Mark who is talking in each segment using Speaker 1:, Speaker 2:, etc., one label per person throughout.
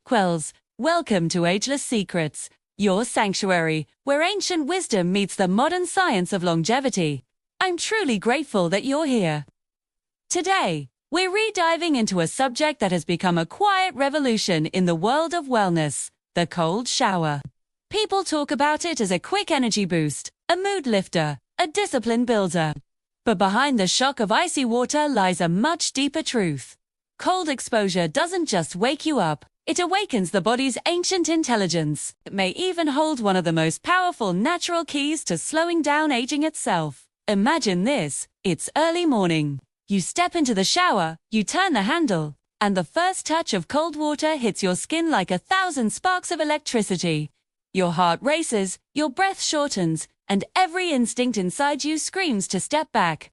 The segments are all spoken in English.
Speaker 1: Quells, welcome to Ageless Secrets, your sanctuary, where ancient wisdom meets the modern science of longevity. I'm truly grateful that you're here. Today, we're re-diving into a subject that has become a quiet revolution in the world of wellness, the cold shower. People talk about it as a quick energy boost, a mood lifter, a discipline builder. But behind the shock of icy water lies a much deeper truth. Cold exposure doesn't just wake you up, it awakens the body's ancient intelligence. It may even hold one of the most powerful natural keys to slowing down aging itself. Imagine this, it's early morning. You step into the shower, you turn the handle, and the first touch of cold water hits your skin like 1,000 sparks of electricity. Your heart races, your breath shortens, and every instinct inside you screams to step back.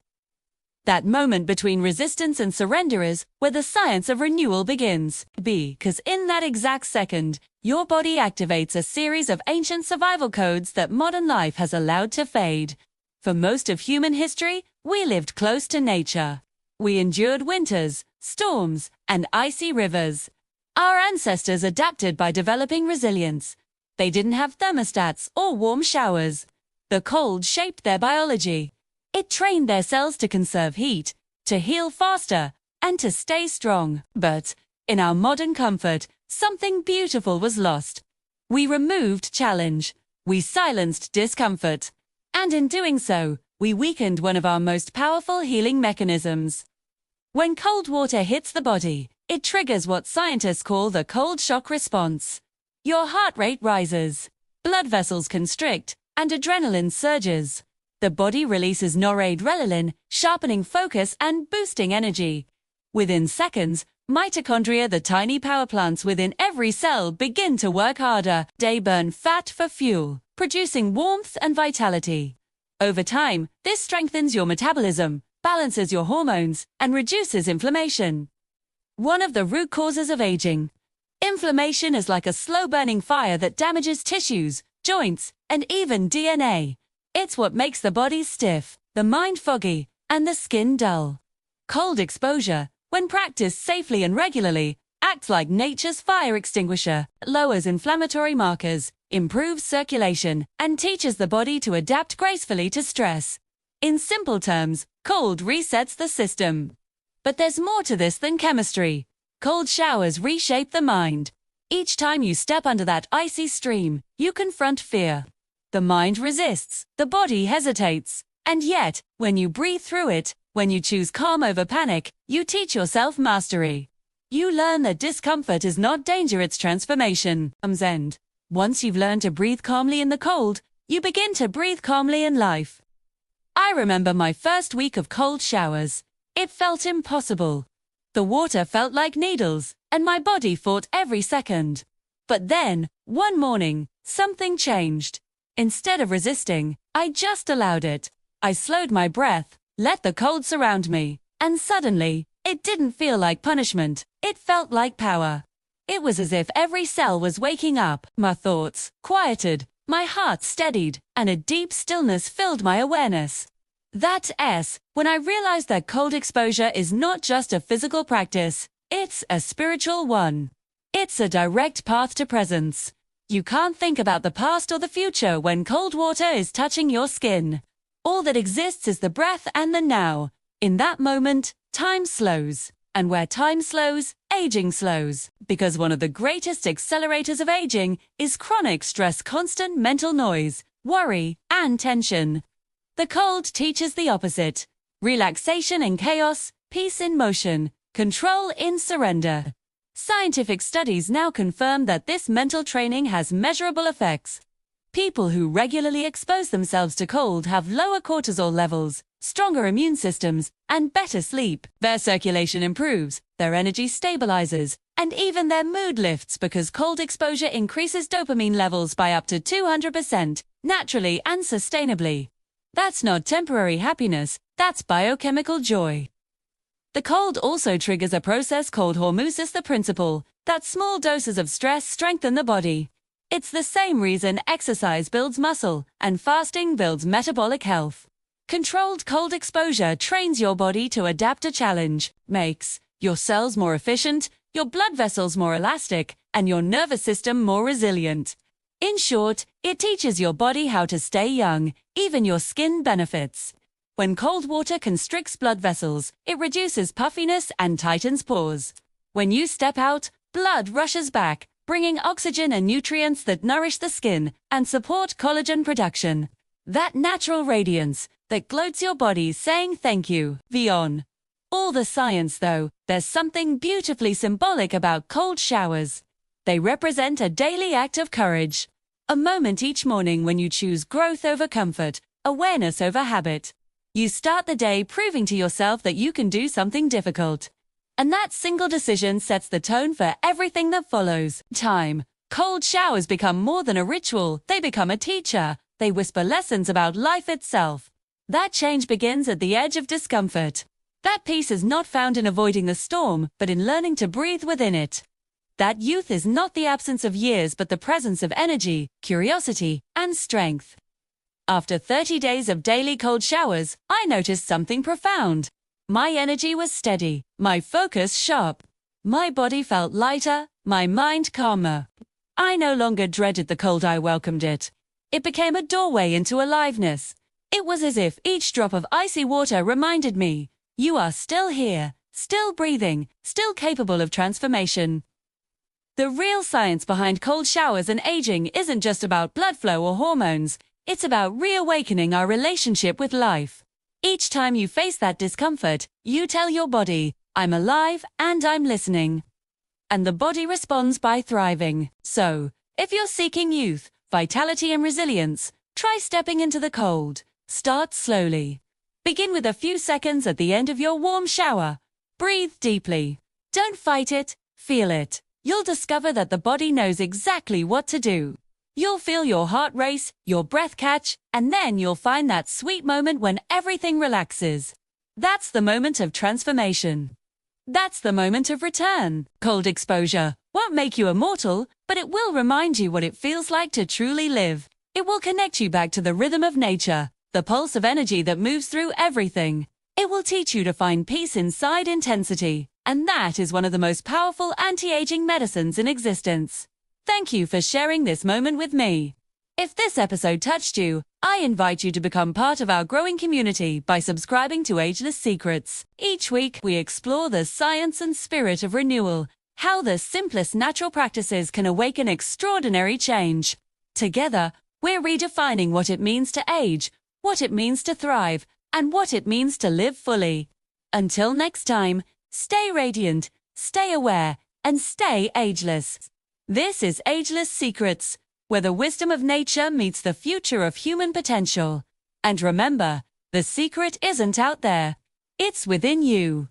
Speaker 1: That moment between resistance and surrender is where the science of renewal begins. Because in that exact second, your body activates a series of ancient survival codes that modern life has allowed to fade. For most of human history, we lived close to nature. We endured winters, storms, and icy rivers. Our ancestors adapted by developing resilience. They didn't have thermostats or warm showers. The cold shaped their biology. It trained their cells to conserve heat, to heal faster, and to stay strong. But, in our modern comfort, something beautiful was lost. We removed challenge. We silenced discomfort. And in doing so, we weakened one of our most powerful healing mechanisms. When cold water hits the body, it triggers what scientists call the cold shock response. Your heart rate rises, blood vessels constrict, and adrenaline surges. The body releases noradrenaline, sharpening focus and boosting energy. Within seconds, mitochondria, the tiny power plants within every cell, begin to work harder. They burn fat for fuel, producing warmth and vitality. Over time, this strengthens your metabolism, balances your hormones, and reduces inflammation. One of the root causes of aging. Inflammation is like a slow-burning fire that damages tissues, joints, and even DNA. It's what makes the body stiff, the mind foggy, and the skin dull. Cold exposure, when practiced safely and regularly, acts like nature's fire extinguisher, lowers inflammatory markers, improves circulation, and teaches the body to adapt gracefully to stress. In simple terms, cold resets the system. But there's more to this than chemistry. Cold showers reshape the mind. Each time you step under that icy stream, you confront fear. The mind resists, the body hesitates. And yet, when you breathe through it, when you choose calm over panic, you teach yourself mastery. You learn that discomfort is not danger, it's transformation. End. Once you've learned to breathe calmly in the cold, you begin to breathe calmly in life. I remember my first week of cold showers. It felt impossible. The water felt like needles, and my body fought every second. But then, one morning, something changed. Instead of resisting, I just allowed it. I slowed my breath, let the cold surround me, and suddenly, it didn't feel like punishment, it felt like power. It was as if every cell was waking up, my thoughts quieted, my heart steadied, and a deep stillness filled my awareness. That's when I realized that cold exposure is not just a physical practice, it's a spiritual one. It's a direct path to presence. You can't think about the past or the future when cold water is touching your skin. All that exists is the breath and the now. In that moment, time slows. And where time slows, aging slows. Because one of the greatest accelerators of aging is chronic stress, constant mental noise, worry, and tension. The cold teaches the opposite. Relaxation in chaos, peace in motion, control in surrender. Scientific studies now confirm that this mental training has measurable effects. People who regularly expose themselves to cold have lower cortisol levels, stronger immune systems, and better sleep. Their circulation improves, their energy stabilizes, and even their mood lifts because cold exposure increases dopamine levels by up to 200%, naturally and sustainably. That's not temporary happiness, that's biochemical joy. The cold also triggers a process called hormesis, the principle that small doses of stress strengthen the body. It's the same reason exercise builds muscle and fasting builds metabolic health. Controlled cold exposure trains your body to adapt to challenge, makes your cells more efficient, your blood vessels more elastic, and your nervous system more resilient. In short, it teaches your body how to stay young, even your skin benefits. When cold water constricts blood vessels, it reduces puffiness and tightens pores. When you step out, blood rushes back, bringing oxygen and nutrients that nourish the skin and support collagen production. That natural radiance that gloats your body saying thank you, beyond all the science though, there's something beautifully symbolic about cold showers. They represent a daily act of courage. A moment each morning when you choose growth over comfort, awareness over habit. You start the day proving to yourself that you can do something difficult. And that single decision sets the tone for everything that follows. Time. Cold showers become more than a ritual, they become a teacher. They whisper lessons about life itself. That change begins at the edge of discomfort. That peace is not found in avoiding the storm, but in learning to breathe within it. That youth is not the absence of years, but the presence of energy, curiosity, and strength. After 30 days of daily cold showers, I noticed something profound. My energy was steady, my focus sharp. My body felt lighter, my mind calmer. I no longer dreaded the cold, I welcomed it. It became a doorway into aliveness. It was as if each drop of icy water reminded me, you are still here, still breathing, still capable of transformation. The real science behind cold showers and aging isn't just about blood flow or hormones, it's about reawakening our relationship with life. Each time you face that discomfort, you tell your body, I'm alive and I'm listening. And the body responds by thriving. So, if you're seeking youth, vitality and resilience, try stepping into the cold. Start slowly. Begin with a few seconds at the end of your warm shower. Breathe deeply. Don't fight it, feel it. You'll discover that the body knows exactly what to do. You'll feel your heart race, your breath catch, and then you'll find that sweet moment when everything relaxes. That's the moment of transformation. That's the moment of return. Cold exposure won't make you immortal, but it will remind you what it feels like to truly live. It will connect you back to the rhythm of nature, the pulse of energy that moves through everything. It will teach you to find peace inside intensity, and that is one of the most powerful anti-aging medicines in existence. Thank you for sharing this moment with me. If this episode touched you, I invite you to become part of our growing community by subscribing to Ageless Secrets. Each week, we explore the science and spirit of renewal, how the simplest natural practices can awaken extraordinary change. Together, we're redefining what it means to age, what it means to thrive, and what it means to live fully. Until next time, stay radiant, stay aware, and stay ageless. This is Ageless Secrets, where the wisdom of nature meets the future of human potential. And remember, the secret isn't out there, it's within you.